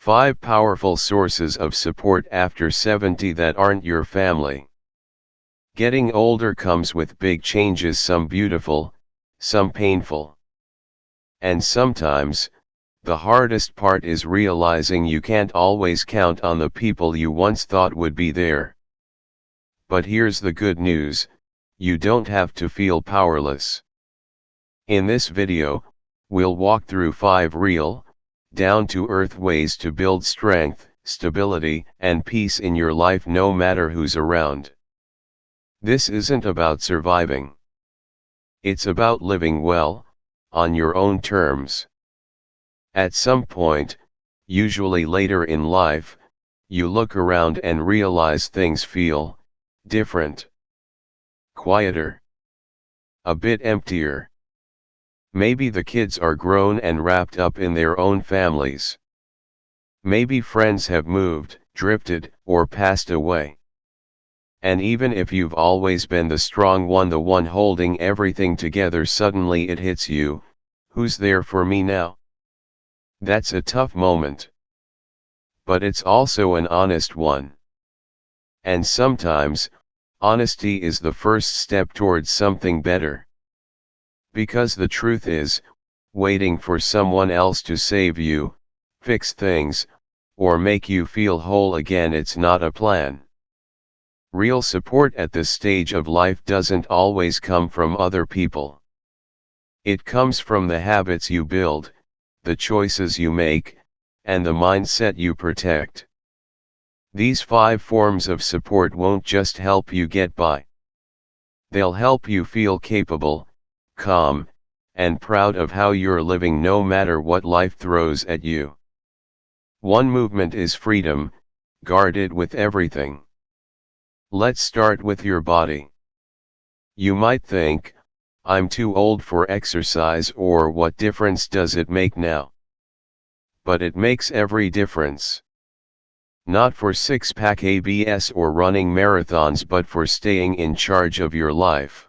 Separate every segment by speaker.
Speaker 1: 5 powerful sources of support after 70 that aren't your family. Getting older comes with big changes, some beautiful, some painful. And sometimes, the hardest part is realizing you can't always count on the people you once thought would be there. But here's the good news, you don't have to feel powerless. In this video, we'll walk through 5 real, down-to-earth ways to build strength, stability, and peace in your life no matter who's around. This isn't about surviving. It's about living well, on your own terms. At some point, usually later in life, you look around and realize things feel different. Quieter. A bit emptier. Maybe the kids are grown and wrapped up in their own families. Maybe friends have moved, drifted, or passed away. And even if you've always been the strong one, the one holding everything together, suddenly it hits you, who's there for me now? That's a tough moment. But it's also an honest one. And sometimes, honesty is the first step towards something better. Because the truth is, waiting for someone else to save you, fix things, or make you feel whole again, it's not a plan. Real support at this stage of life doesn't always come from other people. It comes from the habits you build, the choices you make, and the mindset you protect. These 5 forms of support won't just help you get by. They'll help you feel capable, calm, and proud of how you're living no matter what life throws at you. 1 movement is freedom, guard it with everything. Let's start with your body. You might think, I'm too old for exercise, or what difference does it make now? But it makes every difference. Not for six-pack abs or running marathons, but for staying in charge of your life.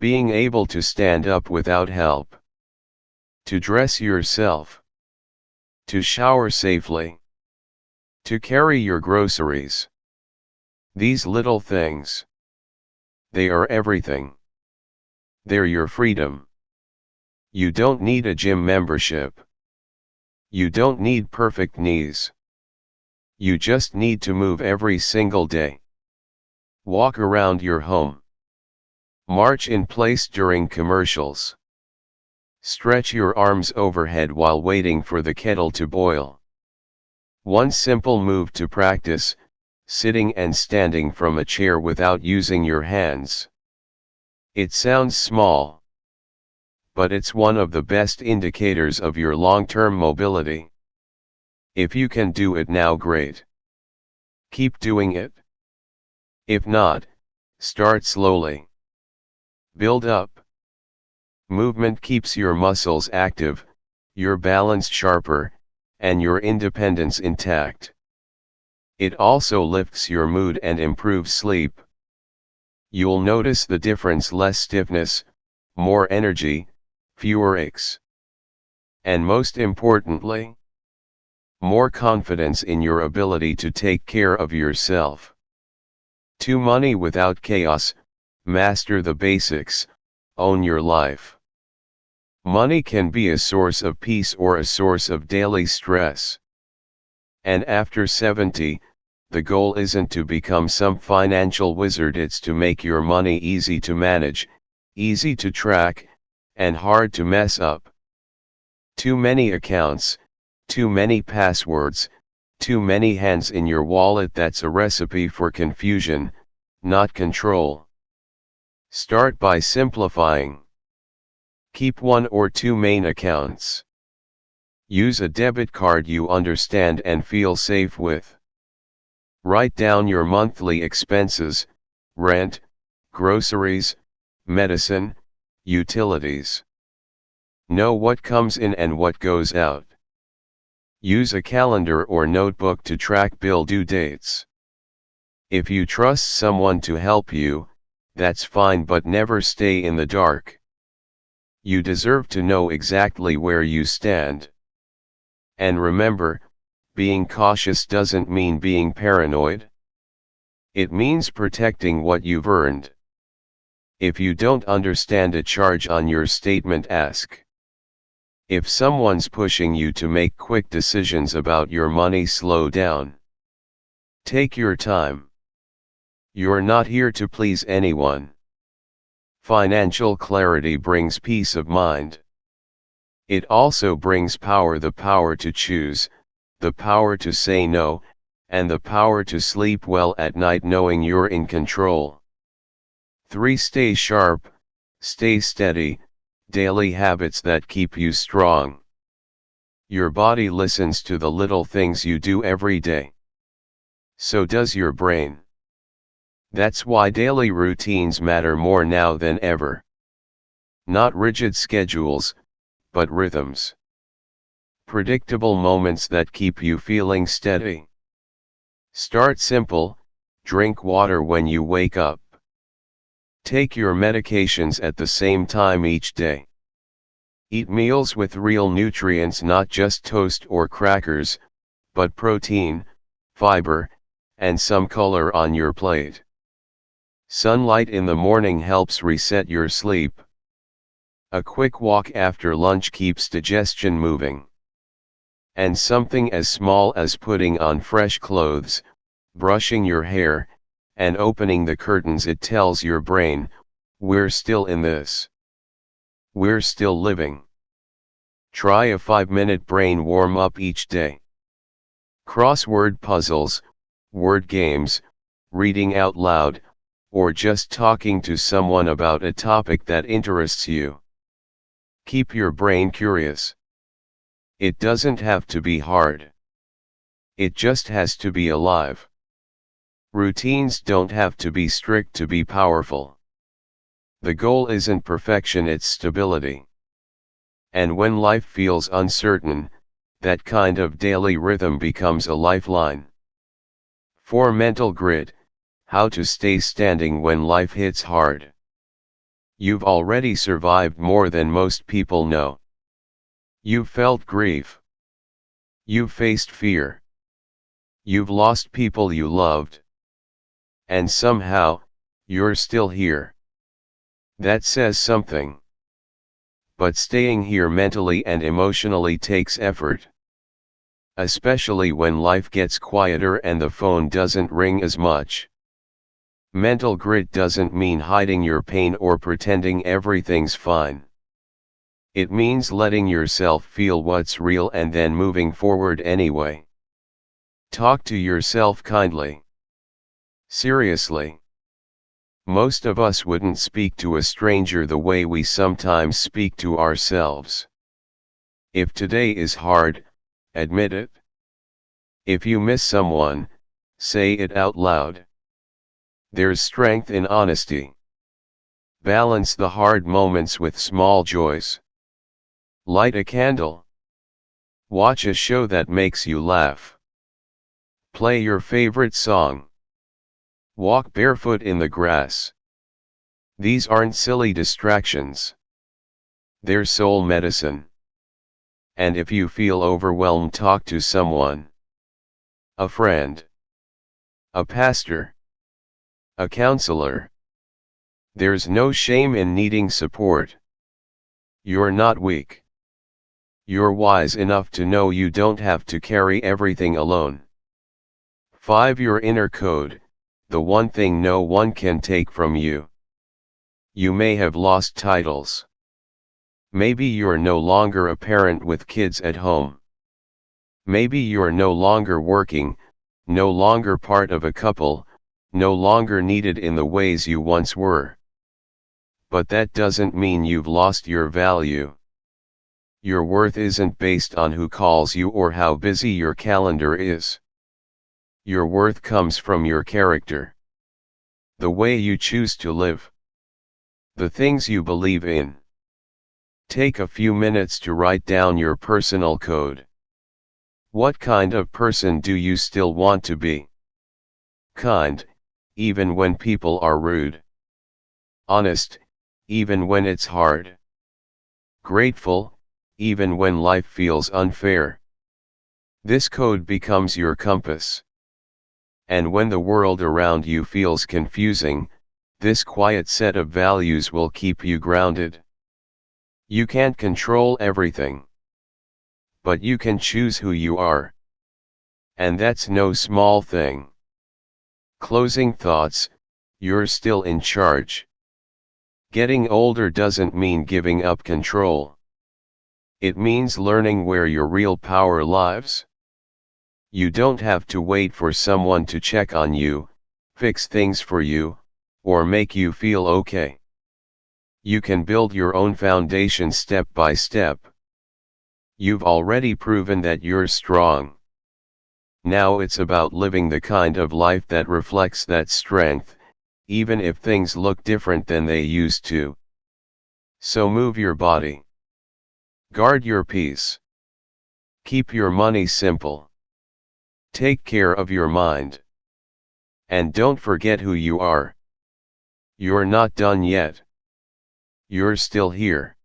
Speaker 1: Being able to stand up without help. To dress yourself. To shower safely. To carry your groceries. These little things. They are everything. They're your freedom. You don't need a gym membership. You don't need perfect knees. You just need to move every single day. Walk around your home. March in place during commercials. Stretch your arms overhead while waiting for the kettle to boil. 1 simple move to practice, sitting and standing from a chair without using your hands. It sounds small, but it's one of the best indicators of your long-term mobility. If you can do it now, great. Keep doing it. If not, start slowly. Build up. Movement keeps your muscles active, your balance sharper, and your independence intact. It also lifts your mood and improves sleep. You'll notice the difference: less stiffness, more energy, fewer aches. And most importantly, more confidence in your ability to take care of yourself. To money without chaos, master the basics, own your life. Money can be a source of peace or a source of daily stress. And after 70, the goal isn't to become some financial wizard, it's to make your money easy to manage, easy to track, and hard to mess up. Too many accounts, too many passwords, too many hands in your wallet — that's a recipe for confusion, not control. Start by simplifying. Keep 1 or 2 main accounts. Use a debit card you understand and feel safe with. Write down your monthly expenses: rent, groceries, medicine, utilities. Know what comes in and what goes out. Use a calendar or notebook to track bill due dates. If you trust someone to help you, that's fine, but never stay in the dark. You deserve to know exactly where you stand. And remember, being cautious doesn't mean being paranoid. It means protecting what you've earned. If you don't understand a charge on your statement, ask. If someone's pushing you to make quick decisions about your money, slow down. Take your time. You're not here to please anyone. Financial clarity brings peace of mind. It also brings power, the power to choose, the power to say no, and the power to sleep well at night knowing you're in control. 3. Stay sharp, stay steady, daily habits that keep you strong. Your body listens to the little things you do every day. So does your brain. That's why daily routines matter more now than ever. Not rigid schedules, but rhythms. Predictable moments that keep you feeling steady. Start simple, drink water when you wake up. Take your medications at the same time each day. Eat meals with real nutrients, not just toast or crackers, but protein, fiber, and some color on your plate. Sunlight in the morning helps reset your sleep. A quick walk after lunch keeps digestion moving. And something as small as putting on fresh clothes, brushing your hair, and opening the curtains, it tells your brain, we're still in this. We're still living. Try a 5-minute brain warm-up each day. Crossword puzzles, word games, reading out loud, or just talking to someone about a topic that interests you. Keep your brain curious. It doesn't have to be hard. It just has to be alive. Routines don't have to be strict to be powerful. The goal isn't perfection, it's stability. And when life feels uncertain, that kind of daily rhythm becomes a lifeline. 4. Mental grit, how to stay standing when life hits hard. You've already survived more than most people know. You've felt grief. You've faced fear. You've lost people you loved. And somehow, you're still here. That says something. But staying here mentally and emotionally takes effort. Especially when life gets quieter and the phone doesn't ring as much. Mental grit doesn't mean hiding your pain or pretending everything's fine. It means letting yourself feel what's real and then moving forward anyway. Talk to yourself kindly. Seriously. Most of us wouldn't speak to a stranger the way we sometimes speak to ourselves. If today is hard, admit it. If you miss someone, say it out loud. There's strength in honesty. Balance the hard moments with small joys. Light a candle. Watch a show that makes you laugh. Play your favorite song. Walk barefoot in the grass. These aren't silly distractions. They're soul medicine. And if you feel overwhelmed, talk to someone. A friend. A pastor. A counselor. There's no shame in needing support. You're not weak. You're wise enough to know you don't have to carry everything alone. 5. Your inner code, the one thing no one can take from you. You may have lost titles. Maybe you're no longer a parent with kids at home. Maybe you're no longer working, no longer part of a couple, no longer needed in the ways you once were. But that doesn't mean you've lost your value. Your worth isn't based on who calls you or how busy your calendar is. Your worth comes from your character. The way you choose to live. The things you believe in. Take a few minutes to write down your personal code. What kind of person do you still want to be? Kind, even when people are rude. Honest, even when it's hard. Grateful, even when life feels unfair. This code becomes your compass. And when the world around you feels confusing, this quiet set of values will keep you grounded. You can't control everything. But you can choose who you are. And that's no small thing. Closing thoughts, you're still in charge. Getting older doesn't mean giving up control. It means learning where your real power lives. You don't have to wait for someone to check on you, fix things for you, or make you feel okay. You can build your own foundation step by step. You've already proven that you're strong. Now it's about living the kind of life that reflects that strength, even if things look different than they used to. So move your body. Guard your peace. Keep your money simple. Take care of your mind. And don't forget who you are. You're not done yet. You're still here.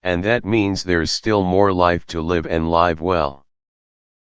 Speaker 1: And that means there's still more life to live and live well.